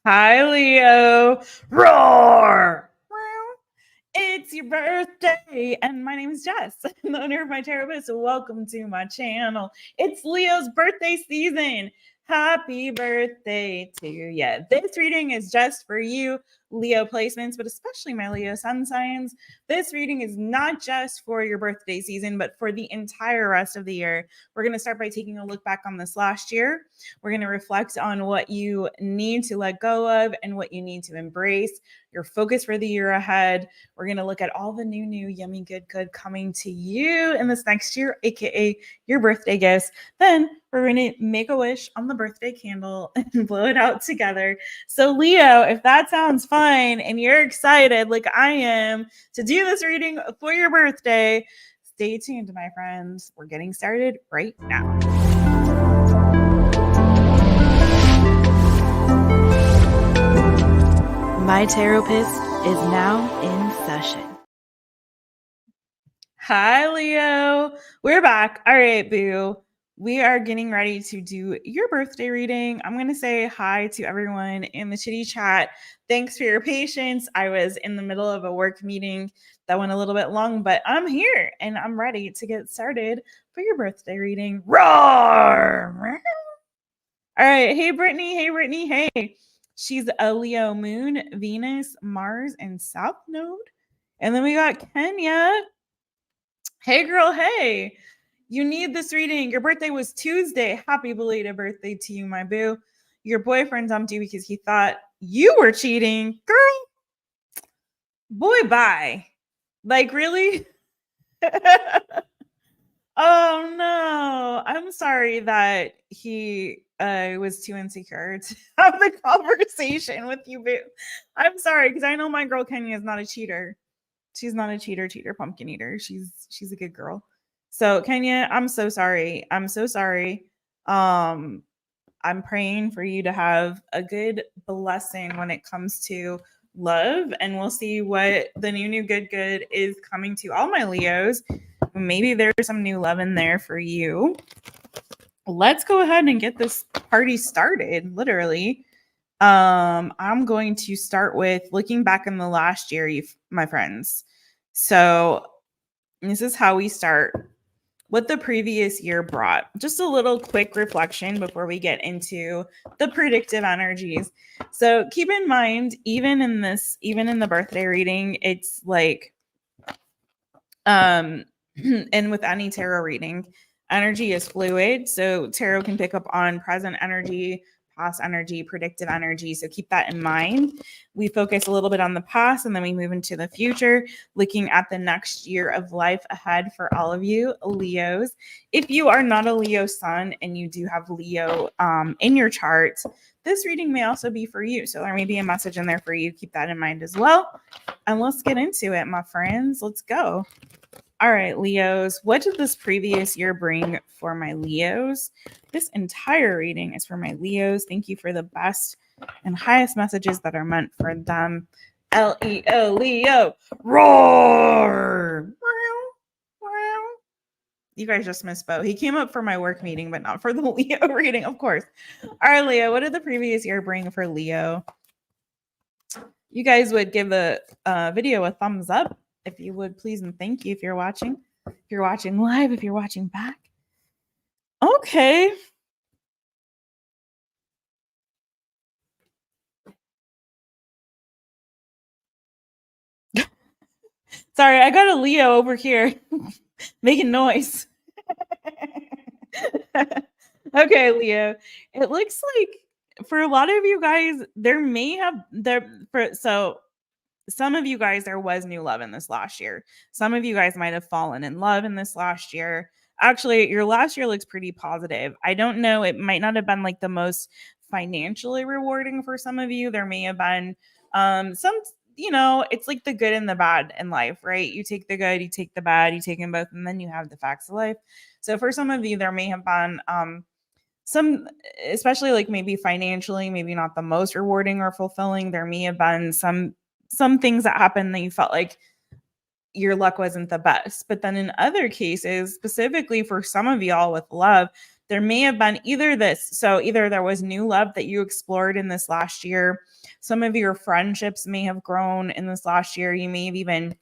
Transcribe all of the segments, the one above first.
Hi, Leo. Roar! It's your birthday, and my name is Jess. I'm the owner of my Taropist. So welcome to my channel. It's Leo's birthday season. Happy birthday to you. This reading is just for you, Leo placements, but especially my Leo sun signs. This reading is not just for your birthday season, but for the entire rest of the year. We're going to start by taking a look back on this last year. We're going to reflect on what you need to let go of and what you need to embrace, your focus for the year ahead. We're going to look at all the new, yummy, good coming to you in this next year, aka your birthday gifts. Then we're going to make a wish on the birthday candle and blow it out together. So, Leo, if that sounds fun and you're excited, like I am, to do this reading for your birthday, stay tuned, my friends. We're getting started right now. My Taropist is now in session. Hi, Leo. We're back. All right, boo. We are getting ready to do your birthday reading. I'm going to say hi to everyone in the chitty chat. Thanks for your patience. I was in the middle of a work meeting that went a little bit long, but I'm here and I'm ready to get started for your birthday reading. Roar! All right. Hey, Brittany. Hey, Brittany. Hey. She's a Leo moon, Venus, Mars, and South Node. And then we got Kenya. Hey, girl. Hey. You need this reading. Your birthday was Tuesday. Happy belated birthday to you, my boo. Your boyfriend dumped you because he thought you were cheating. Girl, boy, bye. Like, really? Oh, no. I'm sorry that he was too insecure to have the conversation with you, boo. I'm sorry, because I know my girl Kenya is not a cheater. She's not a cheater, pumpkin eater. She's a good girl. So Kenya, I'm so sorry. I'm so sorry. I'm praying for you to have a good blessing when it comes to love, and we'll see what the new good is coming to all my Leos. Maybe there's some new love in there for you. Let's go ahead and get this party started, literally. I'm going to start with looking back in the last year, my friends. So this is how we start. What the previous year brought. Just a little quick reflection before we get into the predictive energies. So keep in mind, even in the birthday reading, it's like, and with any tarot reading, energy is fluid. So tarot can pick up on present energy, past energy, predictive energy. So keep that in mind. We focus a little bit on the past and then we move into the future, looking at the next year of life ahead for all of you Leos. If you are not a Leo sun and you do have Leo in your chart, this reading may also be for you. So there may be a message in there for you. Keep that in mind as well. And let's get into it, my friends. Let's go. All right, Leos, what did this previous year bring for my Leos? This entire reading is for my Leos. Thank you for the best and highest messages that are meant for them. Leo, Leo, roar! You guys just missed Bo. He came up for my work meeting, but not for the Leo reading, of course. All right, Leo, what did the previous year bring for Leo? You guys would give the video a thumbs up if you would, please, and thank you if you're watching. If you're watching live, if you're watching back. Okay. Sorry, I got a Leo over here making noise. Okay, Leo. It looks like for a lot of you guys, so some of you guys, there was new love in this last year. Some of you guys might have fallen in love in this last year. Actually, your last year looks pretty positive. I don't know. It might not have been like the most financially rewarding for some of you. There may have been some, it's like the good and the bad in life, right? You take the good, you take the bad, you take them both, and then you have the facts of life. So for some of you, there may have been some, especially like maybe financially, maybe not the most rewarding or fulfilling. There may have been some things that happened that you felt like your luck wasn't the best. But then in other cases, specifically for some of y'all with love, there may have been either this. So either there was new love that you explored in this last year. Some of your friendships may have grown in this last year. You may have even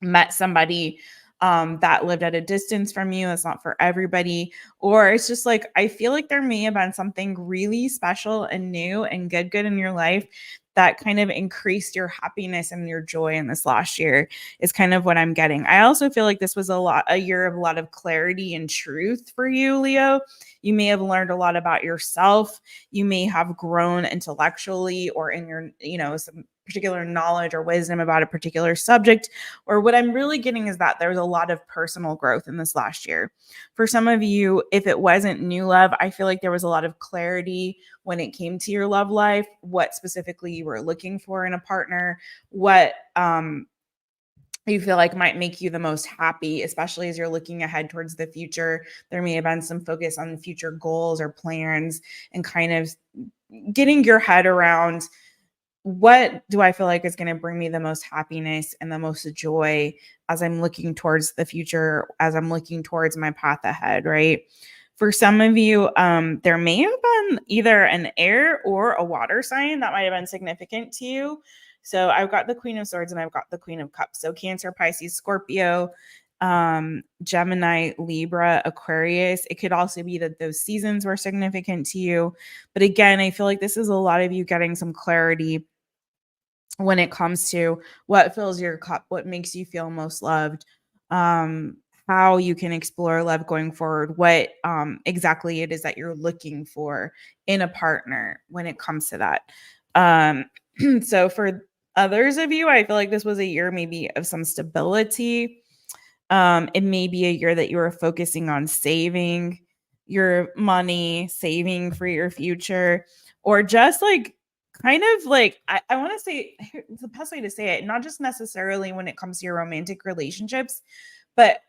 met somebody that lived at a distance from you. That's not for everybody. Or it's just like, I feel like there may have been something really special and new and good in your life that kind of increased your happiness and your joy in this last year is kind of what I'm getting. I also feel like this was a year of a lot of clarity and truth for you, Leo. You may have learned a lot about yourself. You may have grown intellectually or in your, some particular knowledge or wisdom about a particular subject. Or what I'm really getting is that there's a lot of personal growth in this last year. For some of you, if it wasn't new love, I feel like there was a lot of clarity when it came to your love life, what specifically you were looking for in a partner, what you feel like might make you the most happy, especially as you're looking ahead towards the future. There may have been some focus on future goals or plans and kind of getting your head around, what do I feel like is going to bring me the most happiness and the most joy as I'm looking towards the future, as I'm looking towards my path ahead, right? For some of you, there may have been either an air or a water sign that might have been significant to you. So I've got the Queen of Swords and I've got the Queen of Cups. So Cancer, Pisces, Scorpio, Gemini, Libra, Aquarius. It could also be that those seasons were significant to you. But again, I feel like this is a lot of you getting some clarity when it comes to what fills your cup, what makes you feel most loved, how you can explore love going forward, what exactly it is that you're looking for in a partner when it comes to that. So for others of you, I feel like this was a year maybe of some stability. It may be a year that you are focusing on saving your money, saving for your future, or just like kind of like, I want to say it's the best way to say it, not just necessarily when it comes to your romantic relationships, but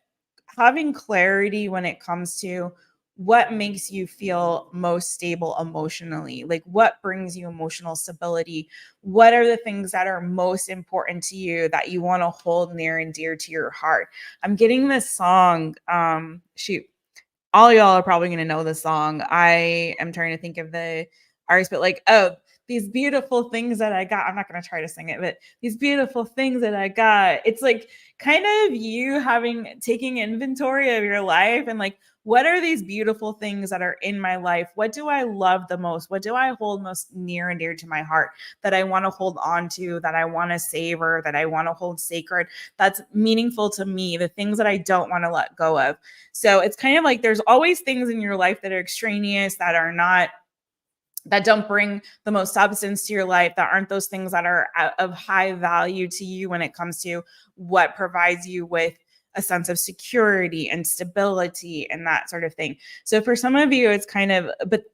having clarity when it comes to what makes you feel most stable emotionally, like what brings you emotional stability, what are the things that are most important to you that you want to hold near and dear to your heart. I'm getting this song, shoot, all y'all are probably going to know the song. I am trying to think of the artist, but like, oh, these beautiful things that I got. I'm not going to try to sing it, but these beautiful things that I got. It's like kind of you taking inventory of your life and like, what are these beautiful things that are in my life? What do I love the most? What do I hold most near and dear to my heart that I want to hold on to, that I want to savor, that I want to hold sacred, that's meaningful to me, the things that I don't want to let go of. So it's kind of like there's always things in your life that are extraneous, that don't bring the most substance to your life, that aren't those things that are of high value to you when it comes to what provides you with a sense of security and stability and that sort of thing. So for some of you, it's kind of, but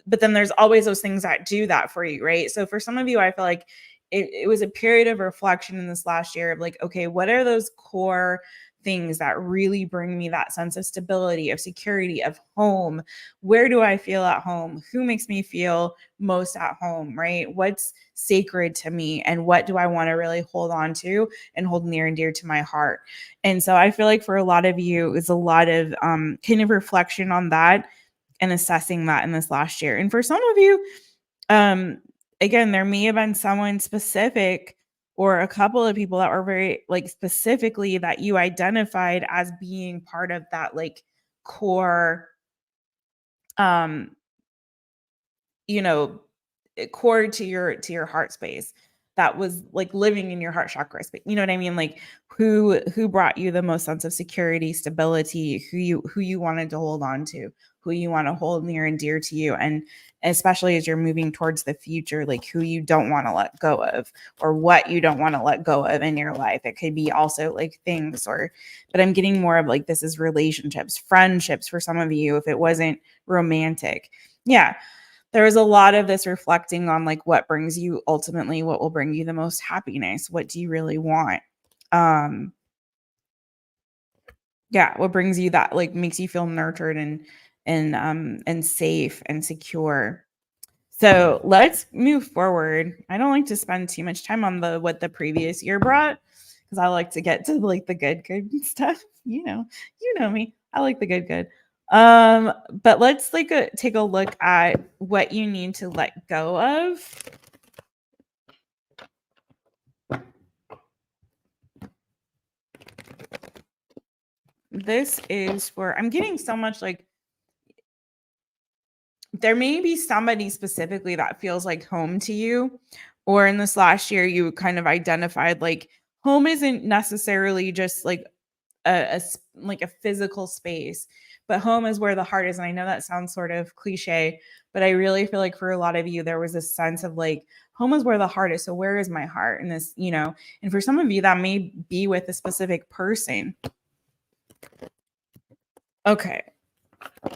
then there's always those things that do that for you, right? So for some of you, I feel like it was a period of reflection in this last year of like, okay, what are those core things that really bring me that sense of stability, of security, of home? Where do I feel at home? Who makes me feel most at home, right? What's sacred to me? And what do I want to really hold on to and hold near and dear to my heart? And so I feel like for a lot of you, it's a lot of kind of reflection on that and assessing that in this last year. And for some of you, again, there may have been someone specific or a couple of people that were very like specifically that you identified as being part of that like core, um, you know, core to your heart space that was like living in your heart chakra space. You know what I mean? Like who brought you the most sense of security, stability, who you wanted to hold on to, who you want to hold near and dear to you. And especially as you're moving towards the future, like who you don't want to let go of or what you don't want to let go of in your life. It could be also like things but I'm getting more of like, this is relationships, friendships for some of you, if it wasn't romantic. Yeah, there was a lot of this reflecting on like what brings you ultimately, what will bring you the most happiness, what do you really want, um yeah, what brings you that like makes you feel nurtured and safe and secure. So let's move forward. I don't like to spend too much time on the what the previous year brought because I like to get to like the good stuff. You know me, I like the good. But let's like take a look at what you need to let go of. This is where I'm getting so much like there may be somebody specifically that feels like home to you, or in this last year you kind of identified like home isn't necessarily just like like a physical space, but home is where the heart is. And I know that sounds sort of cliche, but I really feel like for a lot of you there was a sense of like home is where the heart is. So where is my heart? And this, and for some of you that may be with a specific person. Okay.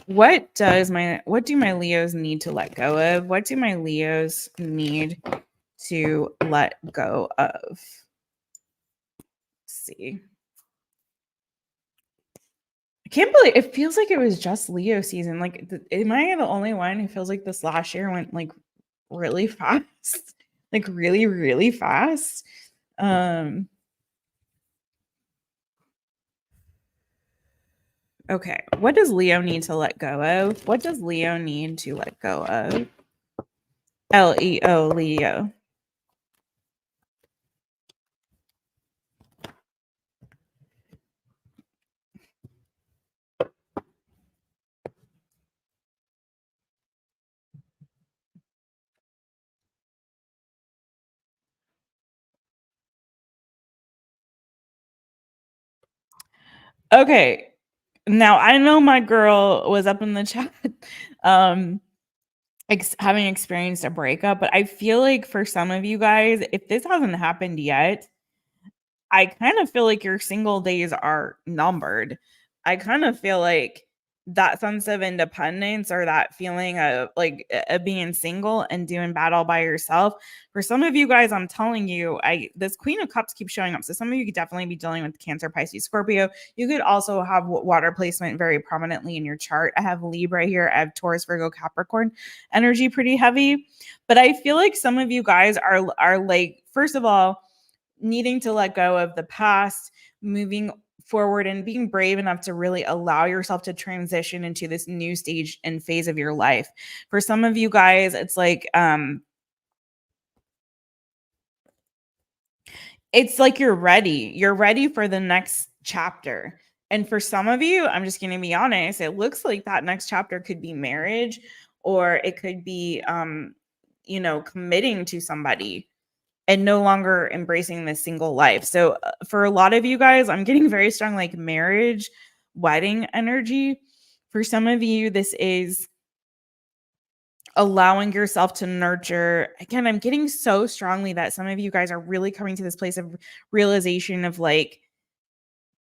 What do my Leos need to let go of? What do my Leos need to let go of? Let's see. I can't believe it feels like it was just Leo season. Like, am I the only one who feels like this last year went like really fast? Like really, really fast. Okay. What does Leo need to let go of? What does Leo need to let go of? Leo, Leo. Okay. Now I know my girl was up in the chat, having experienced a breakup, but I feel like for some of you guys, if this hasn't happened yet, I kind of feel like your single days are numbered. I kind of feel like that sense of independence or that feeling of like being single and doing battle by yourself. For some of you guys, I'm telling you, this Queen of Cups keeps showing up. So some of you could definitely be dealing with Cancer, Pisces, Scorpio. You could also have water placement very prominently in your chart. I have Libra here. I have Taurus, Virgo, Capricorn energy pretty heavy. But I feel like some of you guys are like, first of all, needing to let go of the past, moving forward and being brave enough to really allow yourself to transition into this new stage and phase of your life. For some of you guys, it's like you're ready. You're ready for the next chapter. And for some of you, I'm just going to be honest, it looks like that next chapter could be marriage, or it could be committing to somebody and no longer embracing this single life. So for a lot of you guys, I'm getting very strong like marriage, wedding energy. For some of you, this is allowing yourself to nurture. Again, I'm getting so strongly that some of you guys are really coming to this place of realization of like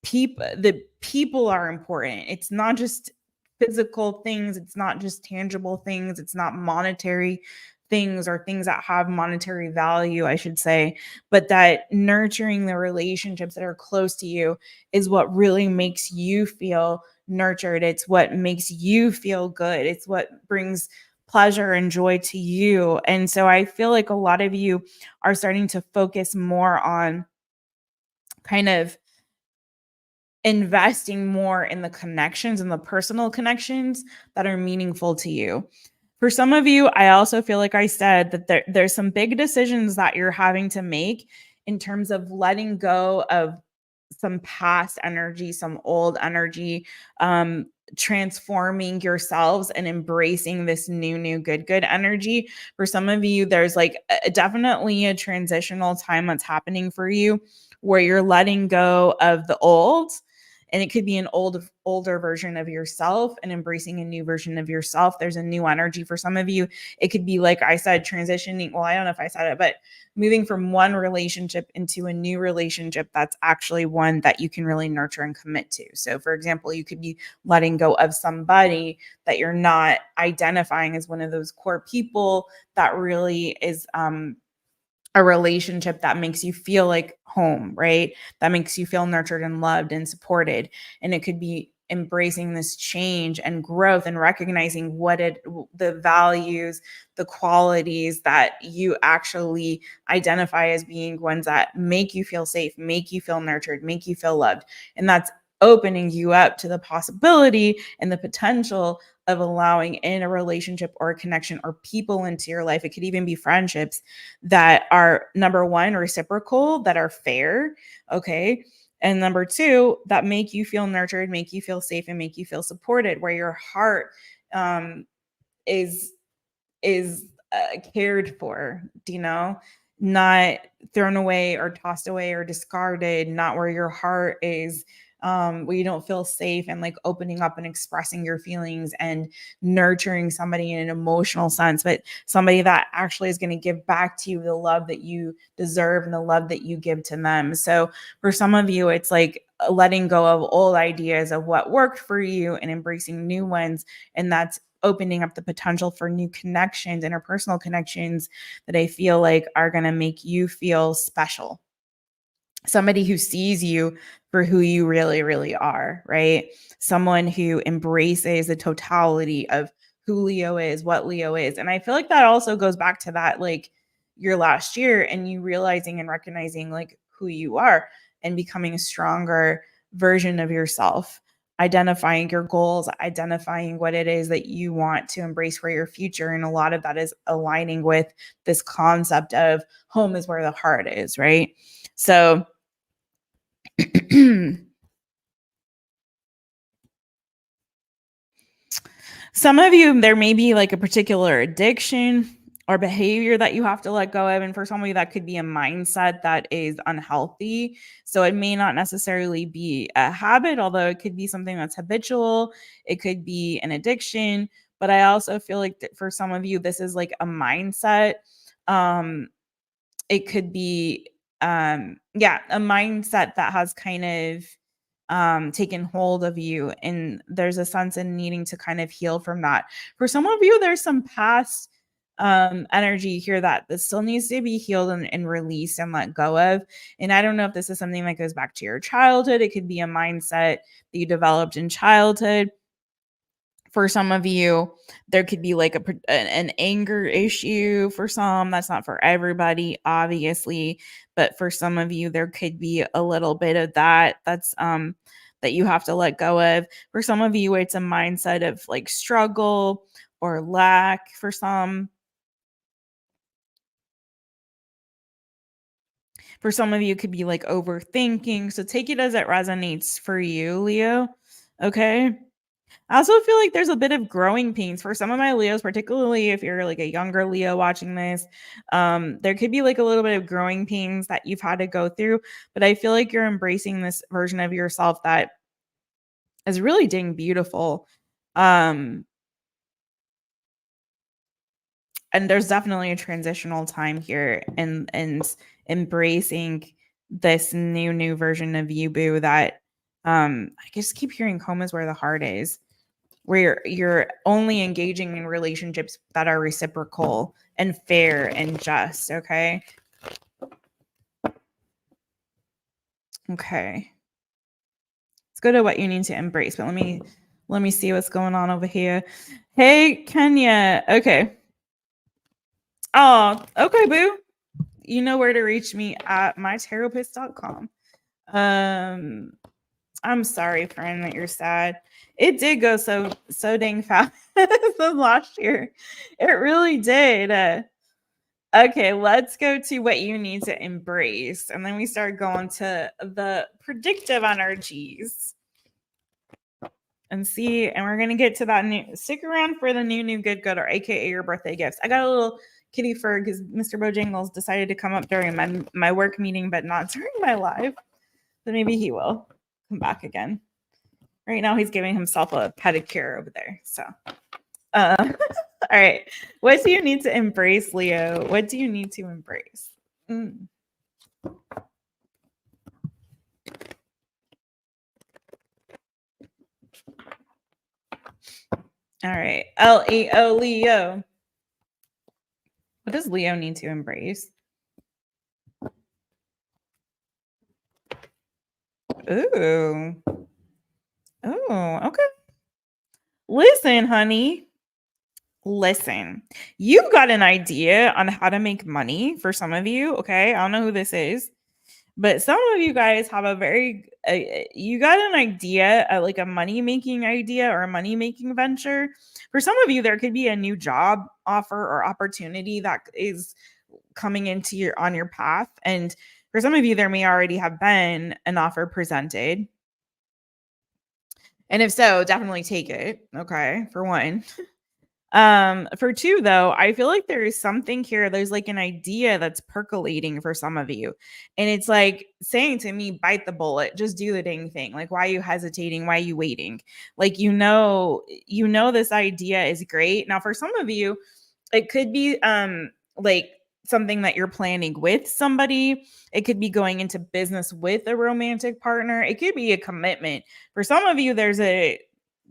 the people are important. It's not just physical things, it's not just tangible things, it's not monetary things or things that have monetary value, I should say, but that nurturing the relationships that are close to you is what really makes you feel nurtured. It's what makes you feel good. It's what brings pleasure and joy to you. And so I feel like a lot of you are starting to focus more on kind of investing more in the connections and the personal connections that are meaningful to you. For some of you, I also feel like I said that there's some big decisions that you're having to make in terms of letting go of some past energy, some old energy, transforming yourselves and embracing this new, good energy. For some of you, there's like definitely a transitional time that's happening for you where you're letting go of the old, and it could be an older version of yourself and embracing a new version of yourself. There's a new energy for some of you. It could be, like I said, transitioning. Well, I don't know if I said it, but moving from one relationship into a new relationship that's actually one that you can really nurture and commit to. So for example, you could be letting go of somebody that you're not identifying as one of those core people that really is a relationship that makes you feel like home, right? That makes you feel nurtured and loved and supported. And it could be embracing this change and growth and recognizing the values, the qualities that you actually identify as being ones that make you feel safe, make you feel nurtured, make you feel loved. And that's opening you up to the possibility and the potential of allowing in a relationship or a connection or people into your life. It could even be friendships that are, number one, reciprocal, that are fair. Okay. And number two, that make you feel nurtured, make you feel safe, and make you feel supported, where your heart um, is cared for, not thrown away or tossed away or discarded, not where your heart is where you don't feel safe and like opening up and expressing your feelings and nurturing somebody in an emotional sense, but somebody that actually is going to give back to you the love that you deserve and the love that you give to them. So for some of you, it's like letting go of old ideas of what worked for you and embracing new ones. And that's opening up the potential for new connections, interpersonal connections that I feel like are going to make you feel special. Somebody who sees you for who you really, really are, right? Someone who embraces the totality of who Leo is, what Leo is. And I feel like that also goes back to that, like your last year and you realizing and recognizing like who you are and becoming a stronger version of yourself, identifying your goals, identifying what it is that you want to embrace for your future. And a lot of that is aligning with this concept of home is where the heart is, right? So some of you, there may be like a particular addiction or behavior that you have to let go of. And for some of you, that could be a mindset that is unhealthy. So it may not necessarily be a habit, although it could be something that's habitual. It could be an addiction. But I also feel like for some of you, this is like a mindset. It could be a mindset that has kind of taken hold of you, and there's a sense in needing to kind of heal from that. For some of you, there's some past energy here that this still needs to be healed and released and let go of. And I don't know if this is something that goes back to your childhood. It could be a mindset that you developed in childhood. For some of you, there could be like an anger issue. For some, that's not for everybody, obviously, but for some of you, there could be a little bit of that's that you have to let go of. For some of you, it's a mindset of like struggle or lack. For some of you, it could be like overthinking. So take it as it resonates for you, Leo. Okay. I also feel like there's a bit of growing pains for some of my Leos, particularly if you're like a younger Leo watching this. There could be like a little bit of growing pains that you've had to go through, but I feel like you're embracing this version of yourself that is really dang beautiful. And there's definitely a transitional time here and embracing this new version of you, boo, that I just keep hearing home is where the heart is, where you're only engaging in relationships that are reciprocal and fair and just. Okay. Let's go to what you need to embrace, but let me see what's going on over here. Hey, Kenya. Okay. Oh, okay, boo. You know where to reach me at mytaropist.com. I'm sorry, friend, that you're sad. It did go so dang fast this last year. It really did. Okay, let's go to what you need to embrace. And then we start going to the predictive energies. And see, and we're gonna get to that new. Stick around for the new good or aka your birthday gifts. I got a little kitty fur because Mr. Bojangles decided to come up during my work meeting, but not during my live. So maybe he will come back again. Right now, he's giving himself a pedicure over there. So, all right. What do you need to embrace, Leo? What do you need to embrace? All right. Leo, Leo. What does Leo need to embrace? Ooh. Oh, okay. Listen, honey. Listen. You've got an idea on how to make money for some of you. Okay. I don't know who this is. But some of you guys have a very, you got an idea, like a money making idea or a money making venture. For some of you, there could be a new job offer or opportunity that is coming into on your path. And for some of you, there may already have been an offer presented. And if so, definitely take it. Okay. For one. For two, though, I feel like there is something here. There's like an idea that's percolating for some of you. And it's like saying to me, bite the bullet, just do the dang thing. Like, why are you hesitating? Why are you waiting? Like, this idea is great. Now, for some of you, it could be like something that you're planning with somebody. It could be going into business with a romantic partner. It could be a commitment. For some of you,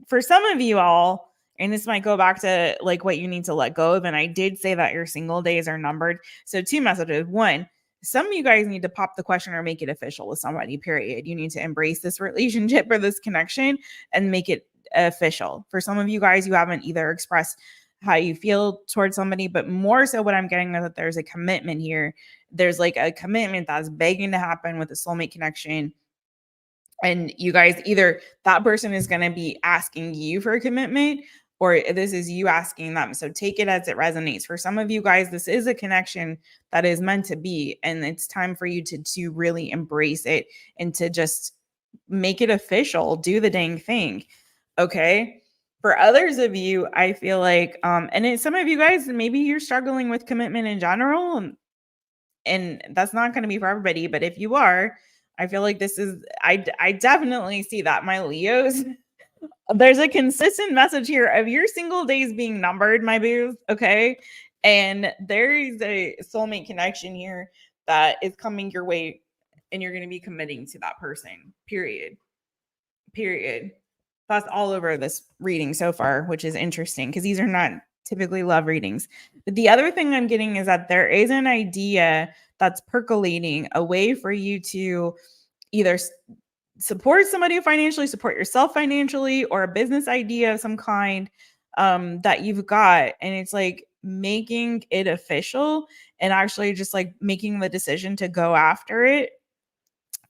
for some of you all, and this might go back to like what you need to let go of. And I did say that your single days are numbered. So two messages. One, some of you guys need to pop the question or make it official with somebody, period. You need to embrace this relationship or this connection and make it official. For some of you guys, you haven't either expressed how you feel towards somebody, but more so what I'm getting is that there's a commitment here. There's like a commitment that's begging to happen with a soulmate connection. And you guys, either that person is going to be asking you for a commitment or this is you asking them. So take it as it resonates. For some of you guys, this is a connection that is meant to be. And it's time for you to really embrace it and to just make it official. Do the dang thing. Okay. For others of you, I feel like, some of you guys, maybe you're struggling with commitment in general, and that's not going to be for everybody. But if you are, I feel like I definitely see that my Leos, there's a consistent message here of your single days being numbered, my boo. Okay. And there is a soulmate connection here that is coming your way and you're going to be committing to that person, period. That's all over this reading so far, which is interesting because these are not typically love readings. But the other thing I'm getting is that there is an idea that's percolating, a way for you to either support somebody financially, support yourself financially, or a business idea of some kind that you've got. And it's like making it official and actually just like making the decision to go after it.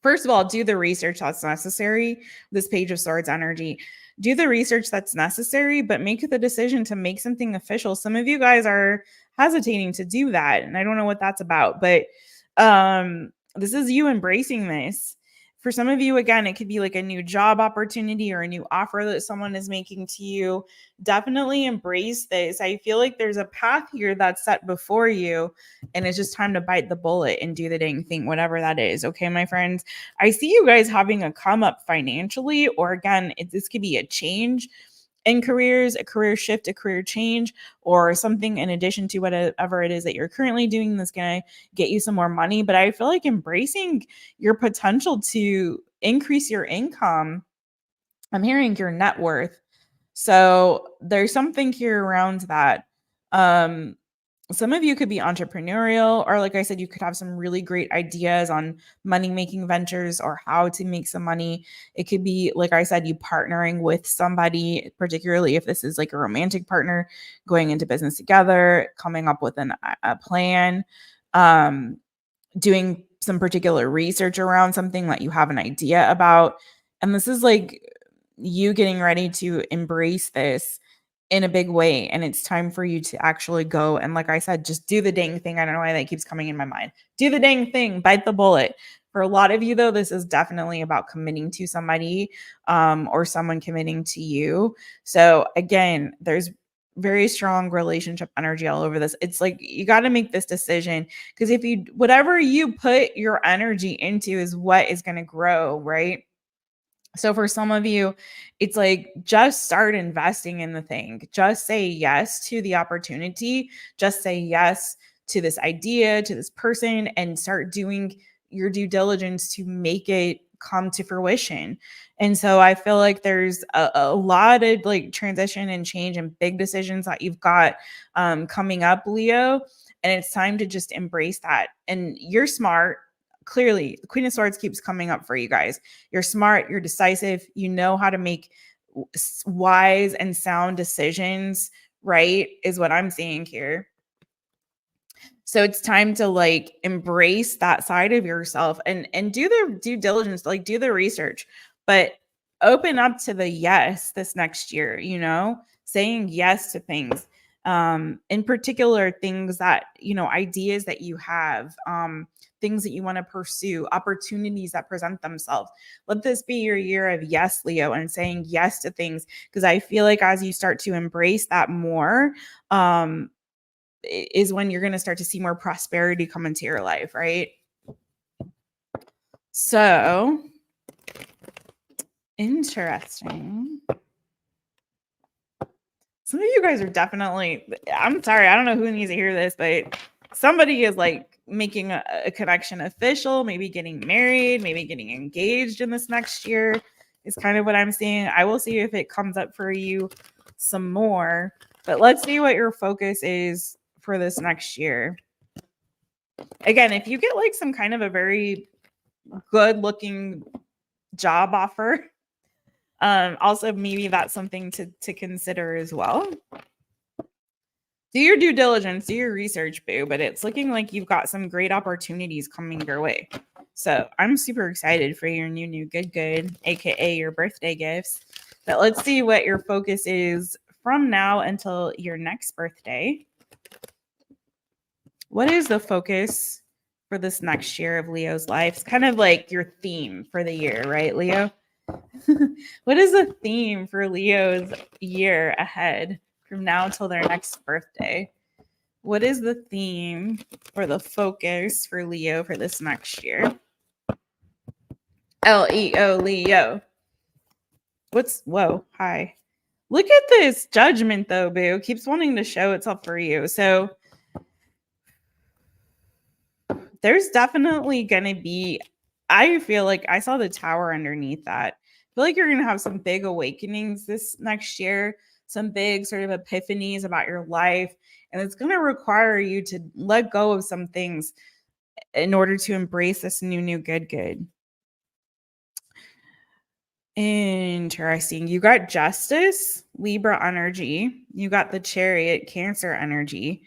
First of all, do the research that's necessary. This Page of Swords energy. Do the research that's necessary, but make the decision to make something official. Some of you guys are hesitating to do that, and I don't know what that's about, but this is you embracing this. For some of you, again, it could be like a new job opportunity or a new offer that someone is making to you. Definitely embrace this. I feel like there's a path here that's set before you, and it's just time to bite the bullet and do the dang thing, whatever that is. Okay, my friends. I see you guys having a come up financially, or again, this could be a change in careers, a career shift, a career change, or something in addition to whatever it is that you're currently doing that's going to get you some more money. But I feel like embracing your potential to increase your income, I'm hearing your net worth. So there's something here around that. Some of you could be entrepreneurial, or like I said, you could have some really great ideas on money making ventures or how to make some money. It could be, like I said, you partnering with somebody, particularly if this is like a romantic partner, going into business together, coming up with a plan, doing some particular research around something that you have an idea about. And this is like you getting ready to embrace this in a big way. And it's time for you to actually go. And like I said, just do the dang thing. I don't know why that keeps coming in my mind. Do the dang thing, bite the bullet. For a lot of you, though, this is definitely about committing to somebody or someone committing to you. So again, there's very strong relationship energy all over this. It's like you got to make this decision because if you, whatever you put your energy into is what is going to grow, right? So for some of you, it's like just start investing in the thing. Just say yes to the opportunity. Just say yes to this idea, to this person, and start doing your due diligence to make it come to fruition. And so I feel like there's a lot of like transition and change and big decisions that you've got coming up, Leo. And it's time to just embrace that. And you're smart. Clearly, the Queen of Swords keeps coming up for you guys. You're smart, you're decisive, you know how to make wise and sound decisions, right? Is what I'm seeing here. So it's time to like embrace that side of yourself and do the due diligence, like do the research, but open up to the yes this next year, saying yes to things. In particular, things that, ideas that you have, things that you want to pursue, opportunities that present themselves. Let this be your year of yes, Leo, and saying yes to things. Because I feel like as you start to embrace that more, is when you're going to start to see more prosperity come into your life, right? So interesting. Some of you guys are definitely, I'm sorry, I don't know who needs to hear this, but somebody is like making a connection official, maybe getting married, maybe getting engaged in this next year is kind of what I'm seeing. I will see if it comes up for you some more, but let's see what your focus is for this next year. Again, if you get like some kind of a very good looking job offer, also maybe that's something to consider as well. Do your due diligence, do your research, boo, but it's looking like you've got some great opportunities coming your way. So I'm super excited for your new good, aka your birthday gifts. But let's see what your focus is from now until your next birthday. What is the focus for this next year of Leo's life? It's kind of like your theme for the year, right, Leo? What is the theme for Leo's year ahead from now until their next birthday? What is the theme or the focus for Leo for this next year? Leo, Leo. Whoa, hi. Look at this judgment though, boo. Keeps wanting to show itself for you. So there's definitely going to be, I feel like I saw the tower underneath that. I feel like you're going to have some big awakenings this next year, some big sort of epiphanies about your life. And it's going to require you to let go of some things in order to embrace this new good. Interesting. You got Justice, Libra energy. You got the Chariot, Cancer energy.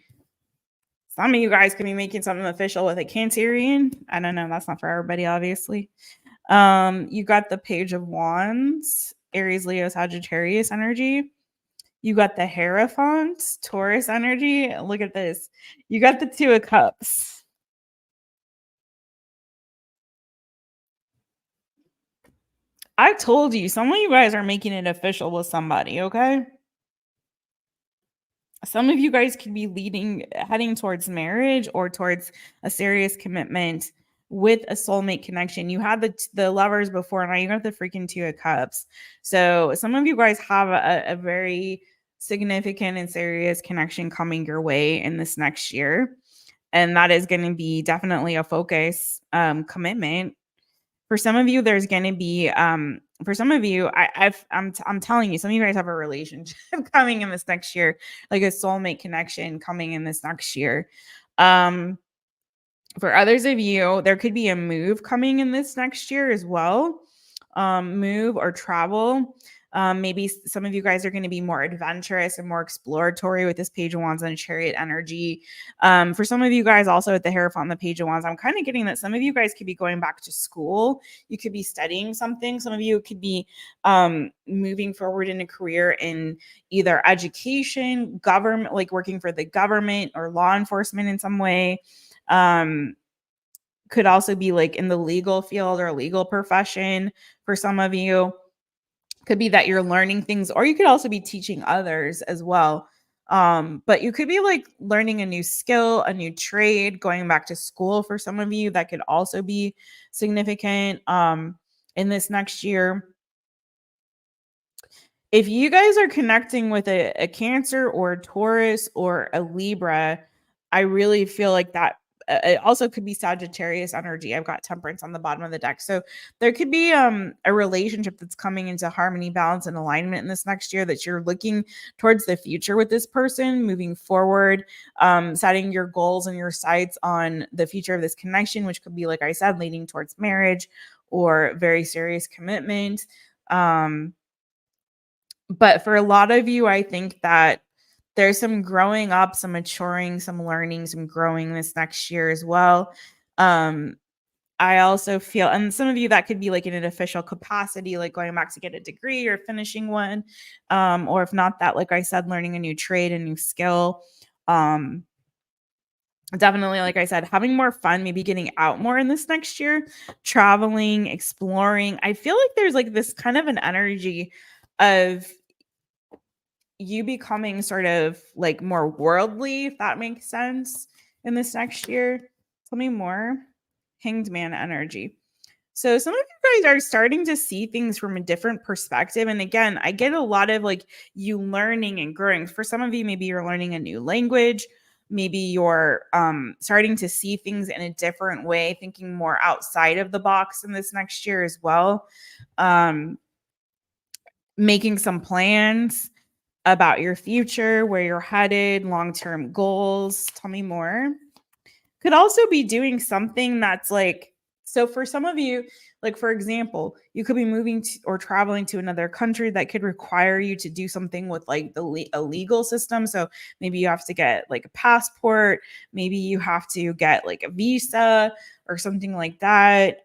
Some of you guys could be making something official with a Cancerian. I don't know. That's not for everybody, obviously. You got the Page of Wands, Aries, Leo, Sagittarius energy. You got the Hierophant, Taurus energy. Look at this. You got the Two of Cups. I told you, some of you guys are making it official with somebody, okay? Some of you guys could be heading towards marriage or towards a serious commitment with a soulmate connection. You had the lovers before, now you got the freaking Two of Cups. So some of you guys have a very significant and serious connection coming your way in this next year. And that is going to be definitely a focus, commitment. For some of you, there's going to be, for some of you, I'm telling you, some of you guys have a relationship coming in this next year, like a soulmate connection coming in this next year. For others of you, there could be a move coming in this next year as well. Move or travel. Maybe some of you guys are going to be more adventurous and more exploratory with this Page of Wands and Chariot energy. For some of you guys also with the Hierophant and the Page of Wands, I'm kind of getting that some of you guys could be going back to school. You could be studying something. Some of you could be moving forward in a career in either education, government, like working for the government or law enforcement in some way. Could also be like in the legal field or legal profession for some of you. Could be that you're learning things, or you could also be teaching others as well. But you could be like learning a new skill, a new trade, going back to school for some of you. That could also be significant in this next year. If you guys are connecting with a Cancer or a Taurus or a Libra, I really feel like that it also could be Sagittarius energy. I've got Temperance on the bottom of the deck. So there could be a relationship that's coming into harmony, balance, and alignment in this next year, that you're looking towards the future with this person, moving forward, setting your goals and your sights on the future of this connection, which could be, like I said, leading towards marriage or very serious commitment. But for a lot of you, I think that There's some growing up, some maturing, some learning, some growing this next year as well. Um, I also feel, and some of you that could be like in an official capacity, like going back to get a degree or finishing one. Or if not that, like I said, learning a new trade, a new skill. Um, Definitely, like I said, having more fun, maybe getting out more in this next year, traveling, exploring. I feel like there's like this kind of an energy of you becoming sort of like more worldly, if that makes sense, in this next year. Tell me more. Hanged man energy. So some of you guys are starting to see things from a different perspective. And again, I get a lot of like you learning and growing. For some of you, maybe you're learning a new language. Maybe you're starting to see things in a different way, thinking more outside of the box in this next year as well. Um, Making some plans about your future, where you're headed, long-term goals. Tell me more. Could also be doing something that's like, so for some of you, like for example, you could be moving to, or traveling to another country that could require you to do something with like a legal system. So maybe you have to get like a passport, maybe you have to get like a visa or something like that,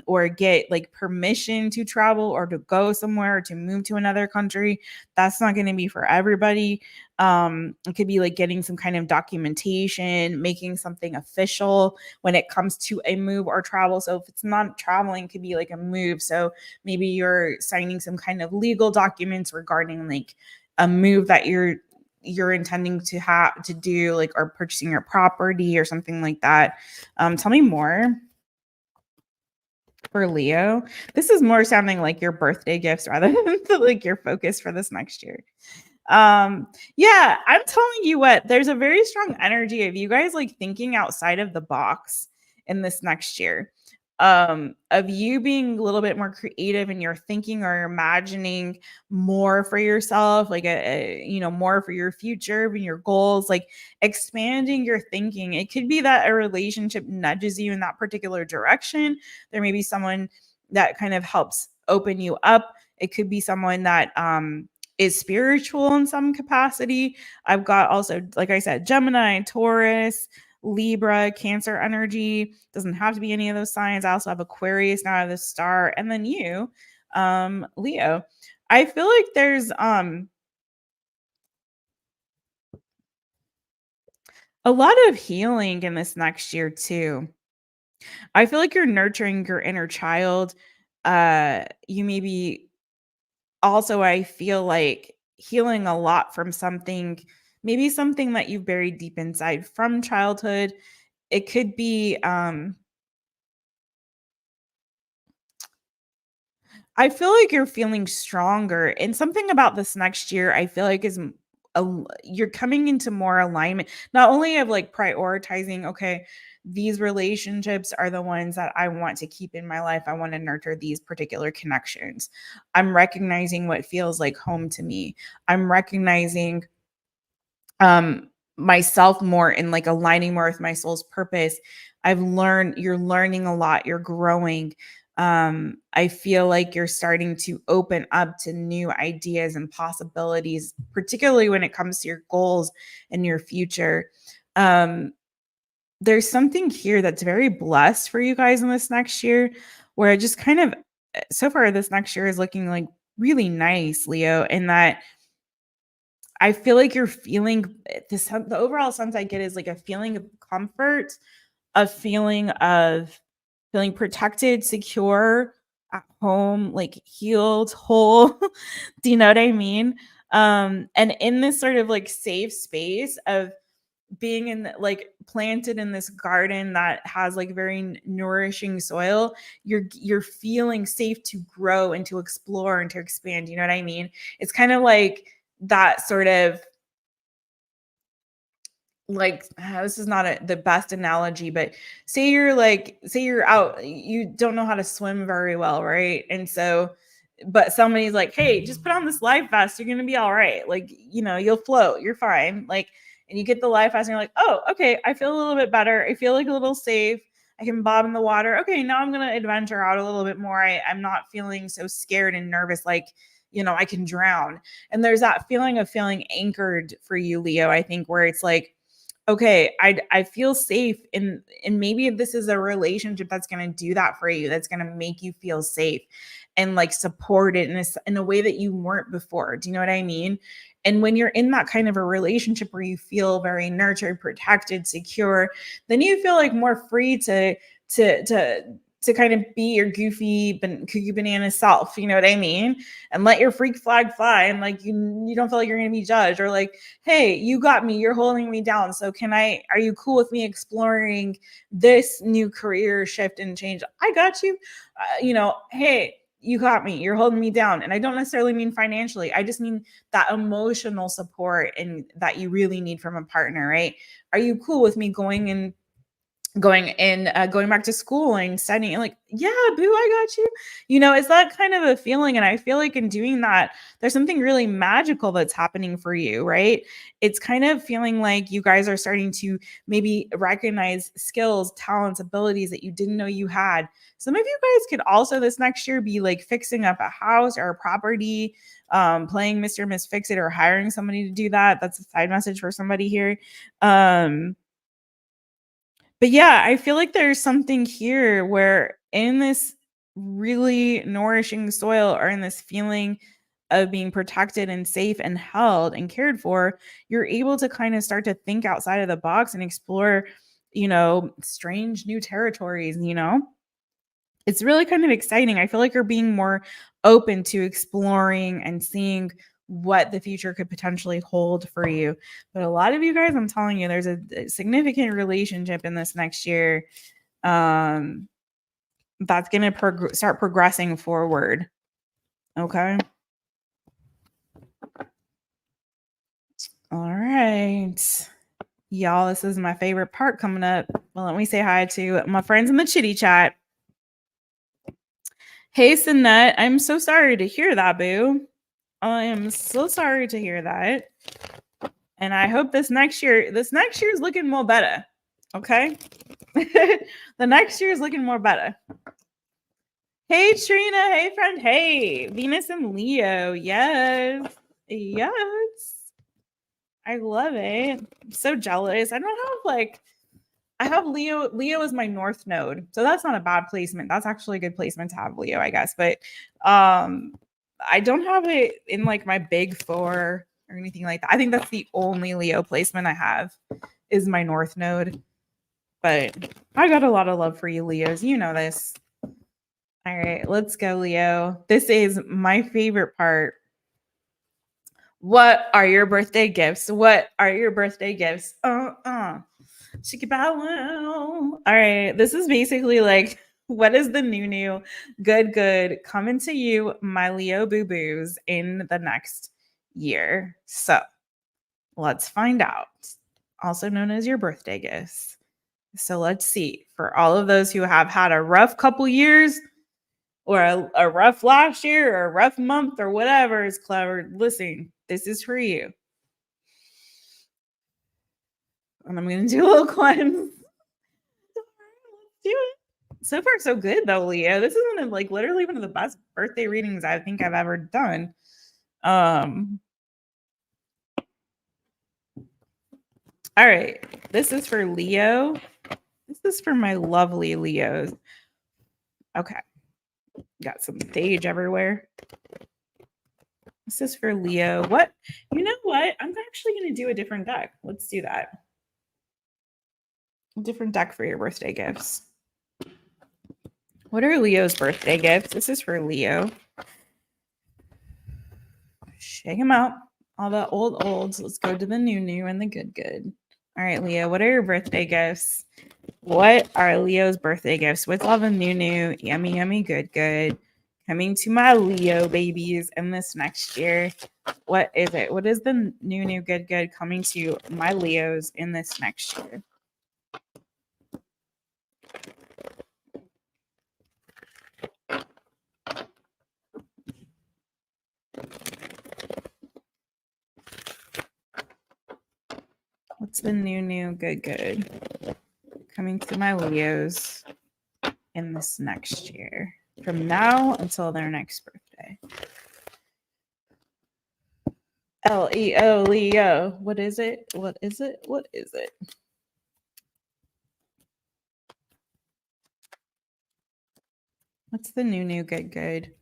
or get like permission to travel or to go somewhere or to move to another country. That's not going to be for everybody. It could be like getting some kind of documentation, making something official when it comes to a move or travel. So if it's not traveling, it could be like a move. So maybe you're signing some kind of legal documents regarding like a move that you're intending to have to do, like, or purchasing your property or something like that. Tell me more for Leo. This is more sounding like your birthday gifts rather than like your focus for this next year. Yeah, I'm telling you what, there's a very strong energy of you guys like thinking outside of the box in this next year. Of you being a little bit more creative in your thinking or imagining more for yourself, like more for your future and your goals, like expanding your thinking. It could be that a relationship nudges you in that particular direction. There may be someone that kind of helps open you up. It could be someone that is spiritual in some capacity. I've got also, like I said, Gemini, Taurus, Libra, Cancer energy. Doesn't have to be any of those signs. I also have Aquarius now, I have the star, and then you, Leo. I feel like there's a lot of healing in this next year too. I feel like you're nurturing your inner child. You may be also, I feel like healing a lot from something, maybe something that you've buried deep inside from childhood. It could be I feel like you're feeling stronger, and something about this next year I feel like is you're coming into more alignment, not only of like prioritizing, okay, these relationships are the ones that I want to keep in my life. I want to nurture these particular connections. I'm recognizing what feels like home to me. I'm recognizing myself more and like aligning more with my soul's purpose. I've learned, you're learning a lot, you're growing. I feel like you're starting to open up to new ideas and possibilities, particularly when it comes to your goals and your future. um there's something here that's very blessed for you guys in this next year, where it just kind of, so far this next year is looking like really nice, Leo, in that I feel like you're feeling the overall sense I get is like a feeling of comfort, a feeling of feeling protected, secure, at home, like healed, whole. Do you know what I mean? And in this sort of like safe space of being in like planted in this garden that has like very nourishing soil, you're feeling safe to grow and to explore and to expand. You know what I mean? It's kind of like that sort of like, this is not the best analogy, but say you're out, you don't know how to swim very well, right? And so, but somebody's like, hey, just put on this life vest, you're gonna be all right, like, you'll float, you're fine, like, and you get the life vest and you're like, oh, okay, I feel a little bit better, I feel like a little safe, I can bob in the water, okay, now I'm gonna adventure out a little bit more, I'm not feeling so scared and nervous, like, I can drown. And there's that feeling of feeling anchored for you, Leo, I think, where it's like, okay, I feel safe, and maybe this is a relationship that's going to do that for you, that's going to make you feel safe and like supported in a way that you weren't before. Do you know what I mean? And when you're in that kind of a relationship where you feel very nurtured, protected, secure, then you feel like more free to kind of be your goofy kooky banana self, you know what I mean? And let your freak flag fly, and like you don't feel like you're going to be judged, or like, hey, you got me, you're holding me down, so are you cool with me exploring this new career shift and change? I got you. Hey, you got me, you're holding me down. And I don't necessarily mean financially, I just mean that emotional support and that you really need from a partner, right? Are you cool with me going back to school and studying? Like, yeah, boo, I got you. It's that kind of a feeling. And I feel like in doing that, there's something really magical that's happening for you, right? It's kind of feeling like you guys are starting to maybe recognize skills, talents, abilities that you didn't know you had. Some of you guys could also this next year be like fixing up a house or a property, playing Mr. and Miss Fix It, or hiring somebody to do that. That's a side message for somebody here. But yeah, I feel like there's something here where in this really nourishing soil, or in this feeling of being protected and safe and held and cared for, you're able to kind of start to think outside of the box and explore, strange new territories. It's really kind of exciting. I feel like you're being more open to exploring and seeing what the future could potentially hold for you. But a lot of you guys, I'm telling you, there's a significant relationship in this next year that's going to start progressing forward. Okay. All right. Y'all, this is my favorite part coming up. Well, let me say hi to my friends in the chitty chat. Hey, Sinette, I'm so sorry to hear that, boo. I am so sorry to hear that. And I hope this next year is looking more better. Okay. The next year is looking more better. Hey, Trina. Hey, friend. Hey, Venus and Leo. Yes. Yes. I love it. I'm so jealous. I have Leo. Leo is my north node. So that's not a bad placement. That's actually a good placement to have Leo, I guess. But I don't have it in like my big four or anything like that. I think that's the only Leo placement I have is my north node. But I got a lot of love for you, Leos. You know this. All right, let's go, Leo. This is my favorite part. What are your birthday gifts? What are your birthday gifts? Chicka bow wow. All right, this is basically like, what is the new good coming to you, my Leo boo boos, in the next year? So let's find out. Also known as your birthday gifts. So let's see. For all of those who have had a rough couple years, or a rough last year, or a rough month, or whatever is clever, listen, this is for you. And I'm going to do a little cleanse. Let's do it. So far, so good, though, Leo. This is one of, like, literally one of the best birthday readings I think I've ever done. All right. This is for Leo. This is for my lovely Leos. Okay. Got some sage everywhere. This is for Leo. What? You know what? I'm actually going to do a different deck. Let's do that. A different deck for your birthday gifts. What are Leo's birthday gifts? This is for Leo. Shake them out. All the olds. Let's go to the new and the good. All right, Leo. What are your birthday gifts? What are Leo's birthday gifts? With love and new, yummy, good. Coming to my Leo babies in this next year. What is it? What is the new, good coming to my Leos in this next year? What's the new, good coming to my Leos in this next year? From now until their next birthday. Leo, Leo. What is it? What is it? What is it? What's the new, good?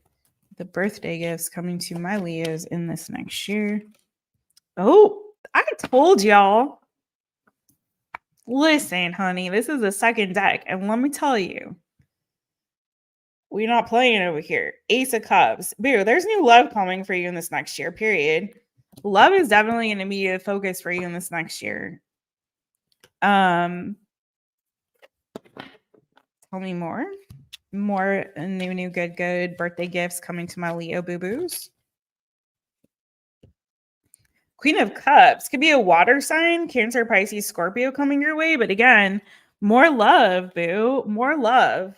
The birthday gifts coming to my Leos in this next year. Oh, I told y'all. Listen, honey, this is the second deck. And let me tell you, we're not playing over here. Ace of Cups. Boo, there's new love coming for you in this next year, period. Love is definitely going to be a focus for you in this next year. Tell me more. More new, good birthday gifts coming to my Leo boo-boos. Queen of Cups could be a water sign, Cancer, Pisces, Scorpio coming your way. But again, more love, boo. More love.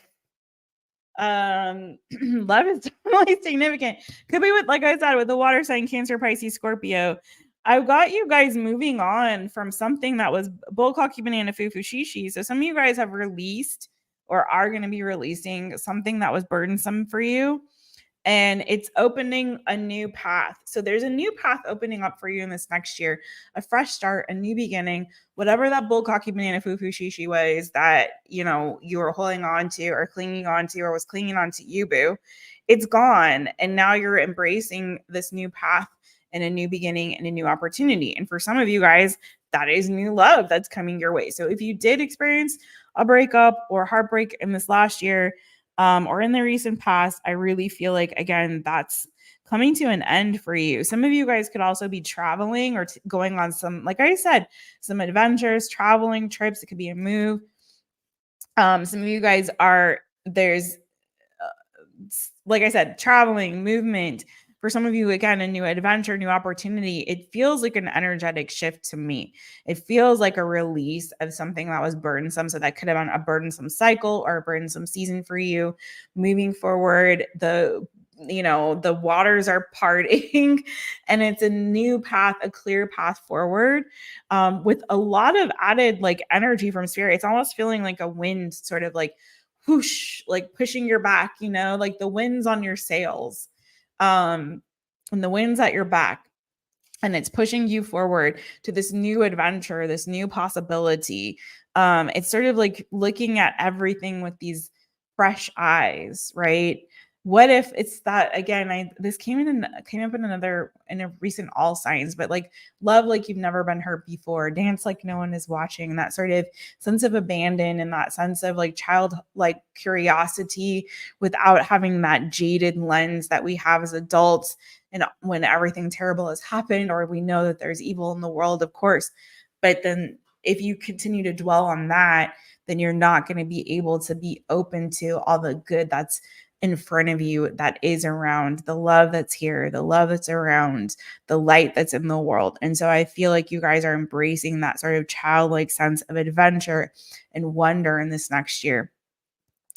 Love is definitely significant. Could be with, like I said, with the water sign, Cancer, Pisces, Scorpio. I've got you guys moving on from something that was bull, cocky, banana, foo-foo, shishi. So some of you guys have released or are going to be releasing something that was burdensome for you. And it's opening a new path. So there's a new path opening up for you in this next year, a fresh start, a new beginning, whatever that bull, cocky, banana, foo-foo, shishi was that, you were holding on to or clinging on to or was clinging on to you, boo. It's gone. And now you're embracing this new path and a new beginning and a new opportunity. And for some of you guys, that is new love that's coming your way. So if you did experience a breakup or heartbreak in this last year, or in the recent past, I really feel like, again, that's coming to an end for you. Some of you guys could also be traveling or going on some, like I said, some adventures, traveling, trips. It could be a move. Some of you guys there's, like I said, traveling, movement. For some of you, again, a new adventure, new opportunity. It feels like an energetic shift to me. It feels like a release of something that was burdensome. So that could have been a burdensome cycle or a burdensome season for you. Moving forward, the waters are parting and it's a new path, a clear path forward, with a lot of added like energy from spirit. It's almost feeling like a wind, sort of like whoosh, like pushing your back, like the wind's on your sails, and the wind's at your back, and it's pushing you forward to this new adventure, this new possibility. It's sort of like looking at everything with these fresh eyes, right? What if it's that, again, this came up in a recent all signs, but like love like you've never been hurt before, dance like no one is watching, that sort of sense of abandon and that sense of like child like curiosity without having that jaded lens that we have as adults. And when everything terrible has happened, or we know that there's evil in the world, of course, but then if you continue to dwell on that, then you're not going to be able to be open to all the good that's in front of you, that is around, the love that's here, the love that's around, the light that's in the world. And so I feel like you guys are embracing that sort of childlike sense of adventure and wonder in this next year.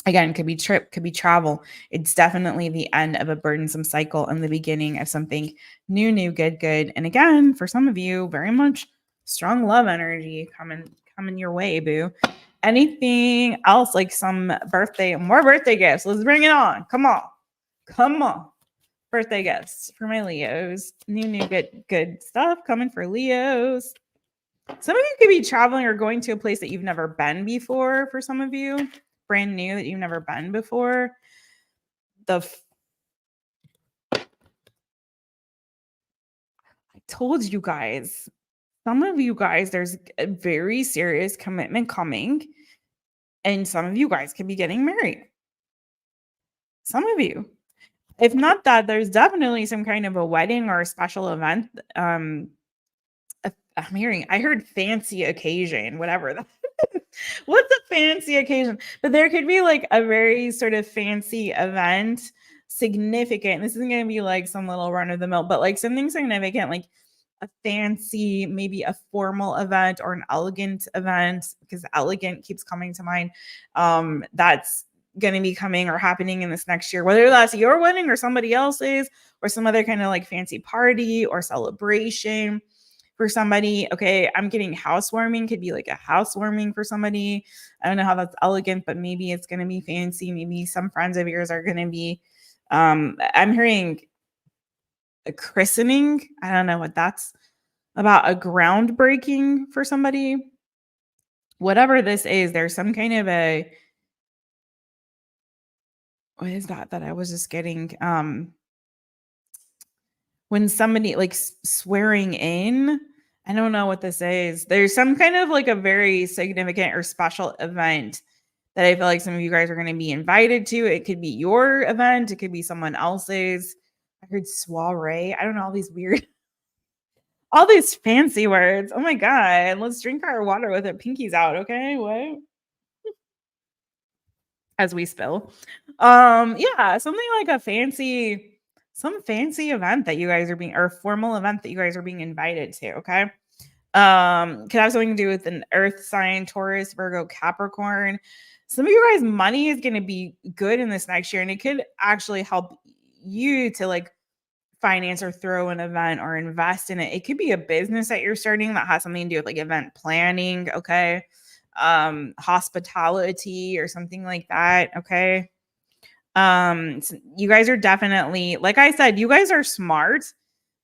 Again, could be trip, could be travel. It's definitely the end of a burdensome cycle and the beginning of something new, good. And again, for some of you, very much strong love energy coming your way, boo. Anything else, like more birthday gifts? Let's bring it on. Come on. Birthday gifts for my Leos. New, good stuff coming for Leos. Some of you could be traveling or going to a place that you've never been before. For some of you, brand new that you've never been before. I told you guys, some of you guys, there's a very serious commitment coming, and some of you guys could be getting married. Some of you, if not that, there's definitely some kind of a wedding or a special event. I heard fancy occasion, whatever that. What's a fancy occasion? But there could be like a very sort of fancy event, significant. This isn't going to be like some little run of the mill, but like something significant, like a fancy, maybe a formal event or an elegant event, because elegant keeps coming to mind. That's going to be coming or happening in this next year, whether that's your wedding or somebody else's, or some other kind of like fancy party or celebration for somebody. Okay, I'm getting housewarming, could be like a housewarming for somebody. I don't know how that's elegant, but maybe it's going to be fancy. Maybe some friends of yours are going to be, I'm hearing a christening. I don't know what that's about, a groundbreaking for somebody. Whatever this is, there's some kind of a, what is that I was just getting? When somebody like swearing in, I don't know what this is. There's some kind of like a very significant or special event that I feel like some of you guys are going to be invited to. It could be your event, it could be someone else's. I heard soiree. I don't know, all these weird, all these fancy words. Oh my God. Let's drink our water with it. Pinkies out. Okay. What? As we spill. Yeah, something like a fancy, some fancy event that you guys are being, or formal event that you guys are being invited to. Okay. Could have something to do with an earth sign, Taurus, Virgo, Capricorn. Some of you guys' money is going to be good in this next year, and it could actually help you to like finance or throw an event or invest in it. It could be a business that you're starting that has something to do with like event planning, okay? Hospitality or something like that, okay? So you guys are definitely, like I said, you guys are smart,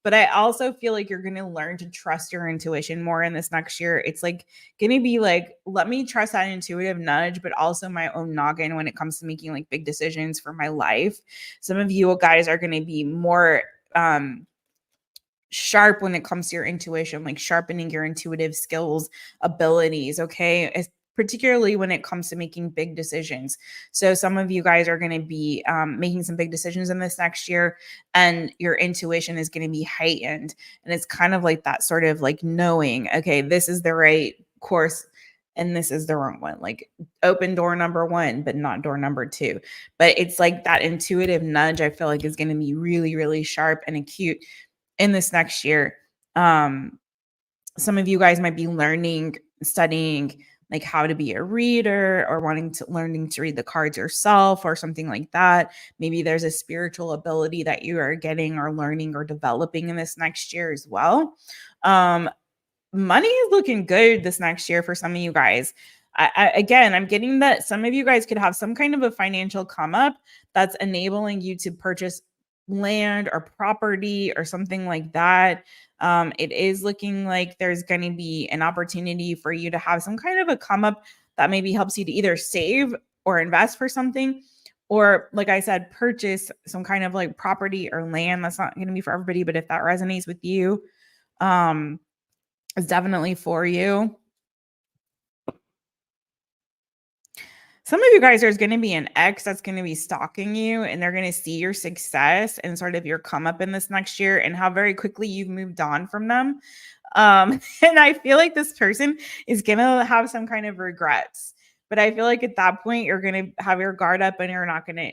but I also feel like you're going to learn to trust your intuition more in this next year. It's like going to be like, let me trust that intuitive nudge, but also my own noggin when it comes to making like big decisions for my life. Some of you guys are going to be more sharp when it comes to your intuition, like sharpening your intuitive skills, abilities, okay? Particularly when it comes to making big decisions. So some of you guys are going to be making some big decisions in this next year, and your intuition is going to be heightened. And it's kind of like that sort of like knowing, okay, this is the right course and this is the wrong one. Like open door number 1, but not door number 2. But it's like that intuitive nudge, I feel like, is going to be really, really sharp and acute in this next year. Some of you guys might be learning, studying like how to be a reader, or learning to read the cards yourself or something like that. Maybe there's a spiritual ability that you are getting or learning or developing in this next year as well. Money is looking good this next year for some of you guys. Again, I'm getting that some of you guys could have some kind of a financial come up that's enabling you to purchase land or property or something like that. It is looking like there's going to be an opportunity for you to have some kind of a come up that maybe helps you to either save or invest for something, or like I said, purchase some kind of like property or land. That's not going to be for everybody, but if that resonates with you, um, it's definitely for you. Some of you guys, there's going to be an ex that's going to be stalking you, and they're going to see your success and sort of your come up in this next year and how very quickly you've moved on from them. And I feel like this person is going to have some kind of regrets. But I feel like at that point, you're going to have your guard up and you're not going to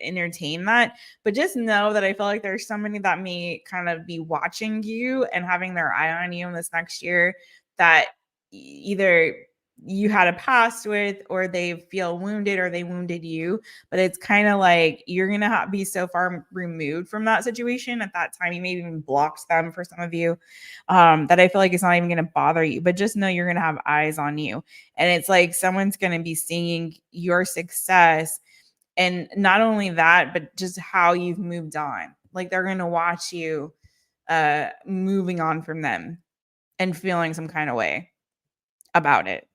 entertain that. But just know that I feel like there's somebody that may kind of be watching you and having their eye on you in this next year, that either you had a past with, or they feel wounded, or they wounded you. But it's kind of like you're going to be so far removed from that situation at that time. You maybe even blocked them for some of you, that I feel like it's not even going to bother you. But just know you're going to have eyes on you. And it's like someone's going to be seeing your success. And not only that, but just how you've moved on. Like they're going to watch you moving on from them and feeling some kind of way about it.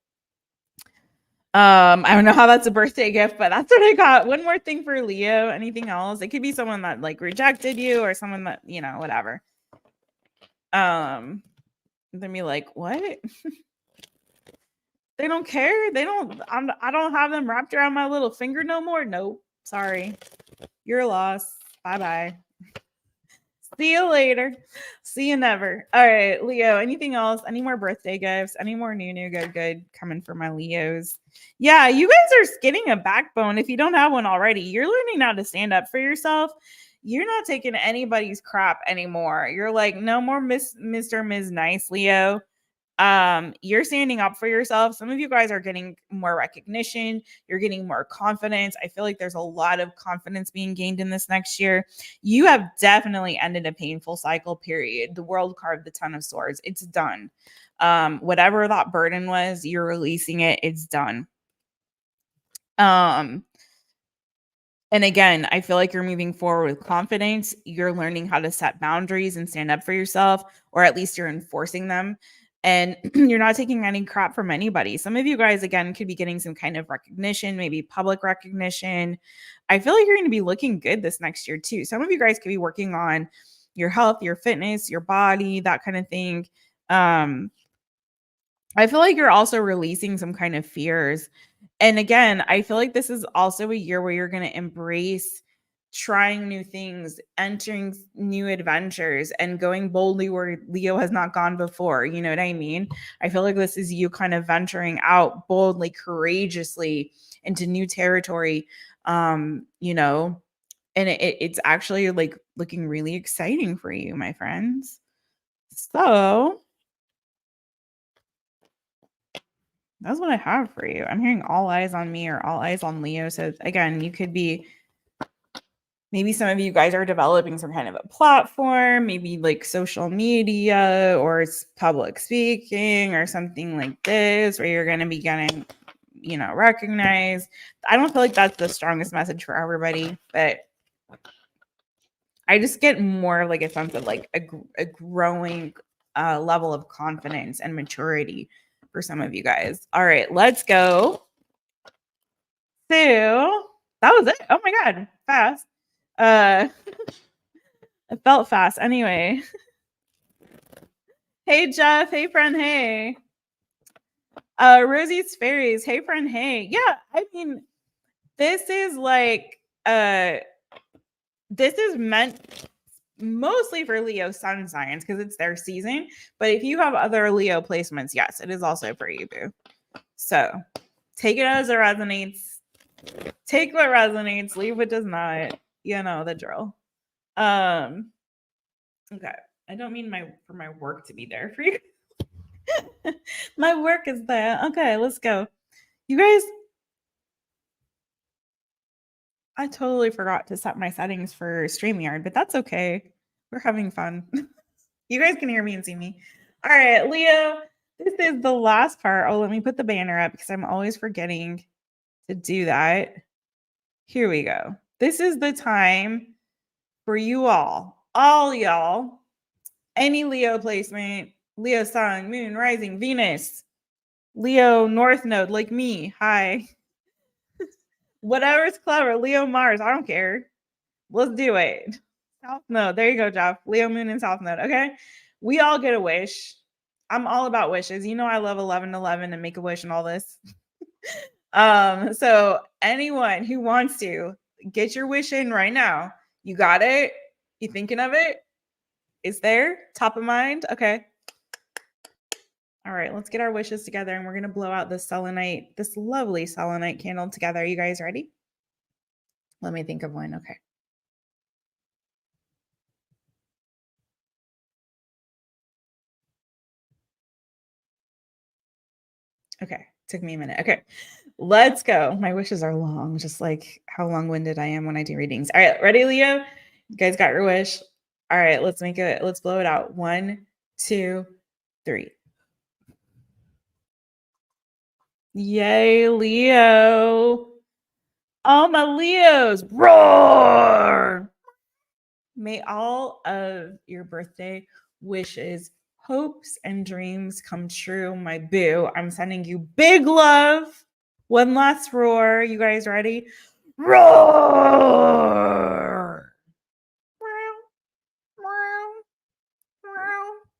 I don't know how that's a birthday gift, but that's what I got. One more thing for Leo. Anything else? It could be someone that like rejected you, or someone that, whatever. Then be like, what? They don't care. They don't, I don't have them wrapped around my little finger no more. Nope. Sorry. You're lost. Bye-bye. See you later. See you never. All right, Leo. Anything else? Any more birthday gifts? Any more new good coming for my Leos? Yeah, you guys are getting a backbone. If you don't have one already, you're learning how to stand up for yourself. You're not taking anybody's crap anymore. You're like, no more Mr. Ms. Nice, Leo. You're standing up for yourself. Some of you guys are getting more recognition. You're getting more confidence. I feel like there's a lot of confidence being gained in this next year. You have definitely ended a painful cycle period. The world card, the 10 of swords, it's done. Whatever that burden was, you're releasing it. It's done. And again, I feel like you're moving forward with confidence. You're learning how to set boundaries and stand up for yourself, or at least you're enforcing them. And you're not taking any crap from anybody. Some of you guys, again, could be getting some kind of recognition, maybe public recognition. I feel like you're going to be looking good this next year, too. Some of you guys could be working on your health, your fitness, your body, that kind of thing. I feel like you're also releasing some kind of fears. And again, I feel like this is also a year where you're going to embrace trying new things, entering new adventures, and going boldly where Leo has not gone before. You know what I mean? I feel like this is you kind of venturing out boldly, courageously into new territory. You know, and it's actually like looking really exciting for you, my friends. So that's what I have for you. I'm hearing all eyes on me or all eyes on Leo. So again, you could be, maybe some of you guys are developing some kind of a platform, maybe like social media or it's public speaking or something like this, where you're going to be getting, you know, recognized. I don't feel like that's the strongest message for everybody, but I just get more like a sense of like a growing level of confidence and maturity for some of you guys. All right, let's go. So that was it. Oh my god, fast. Uh it felt fast. Anyway. Hey Jeff, hey friend, hey. Rosie's Fairies, hey friend, hey. Yeah, I mean, this is like this is meant mostly for Leo sun signs because it's their season. But if you have other Leo placements, yes, it is also for you, boo. So take it as it resonates. Take what resonates, leave what does not. You know the drill. Okay. I don't mean for my work to be there for you. My work is there. Okay, let's go. You guys, I totally forgot to set my settings for StreamYard, but that's okay. We're having fun. You guys can hear me and see me. All right, Leo, this is the last part. Oh, let me put the banner up because I'm always forgetting to do that. Here we go. This is the time for you all y'all, any Leo placement, Leo sun, moon, rising, Venus, Leo North Node, like me. Hi. Whatever's clever. Leo Mars. I don't care. Let's do it. South Node. There you go, Jeff. Leo Moon and South Node. Okay. We all get a wish. I'm all about wishes. You know I love 1111 and make a wish and all this. So anyone who wants to get your wish in right now, you got it? You thinking of it? It's there? Top of mind? Okay. All right, let's get our wishes together and we're going to blow out this selenite, this lovely selenite candle together. You guys ready? Let me think of one. Okay. Okay. Took me a minute. Okay. Let's go. My wishes are long, just like how long-winded I am when I do readings. All right, ready, Leo? You guys got your wish. All right, let's blow it out. 1, 2, 3. Yay, Leo. All my Leos, roar! May all of your birthday wishes, hopes, and dreams come true, my boo. I'm sending you big love. One last roar. You guys ready? Roar!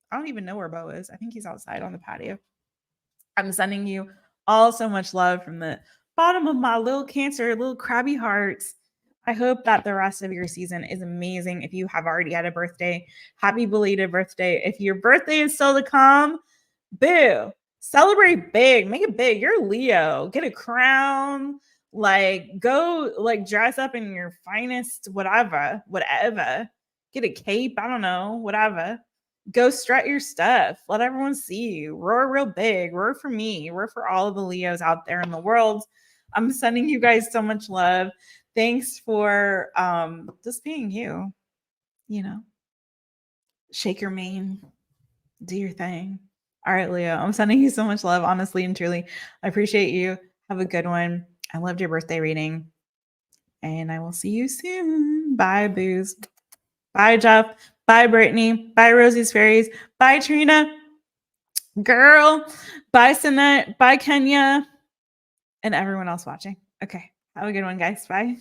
I don't even know where Bo is. I think he's outside on the patio. I'm sending you all so much love from the bottom of my little Cancer, little crabby hearts. I hope that the rest of your season is amazing. If you have already had a birthday, happy belated birthday. If your birthday is still to come, boo, celebrate big, make it big. You're Leo, get a crown, like go like dress up in your finest, whatever, get a cape. I don't know, whatever. Go strut your stuff. Let everyone see you. Roar real big. Roar for me. Roar for all of the Leos out there in the world. I'm sending you guys so much love. Thanks for just being you. You know, shake your mane, do your thing. All right, Leo. I'm sending you so much love, honestly and truly. I appreciate you. Have a good one. I loved your birthday reading. And I will see you soon. Bye, Booze. Bye, Jeff. Bye, Brittany. Bye, Rosie's Fairies. Bye, Trina. Girl. Bye, Sinette. Bye, Kenya. And everyone else watching. Okay. Have a good one, guys. Bye.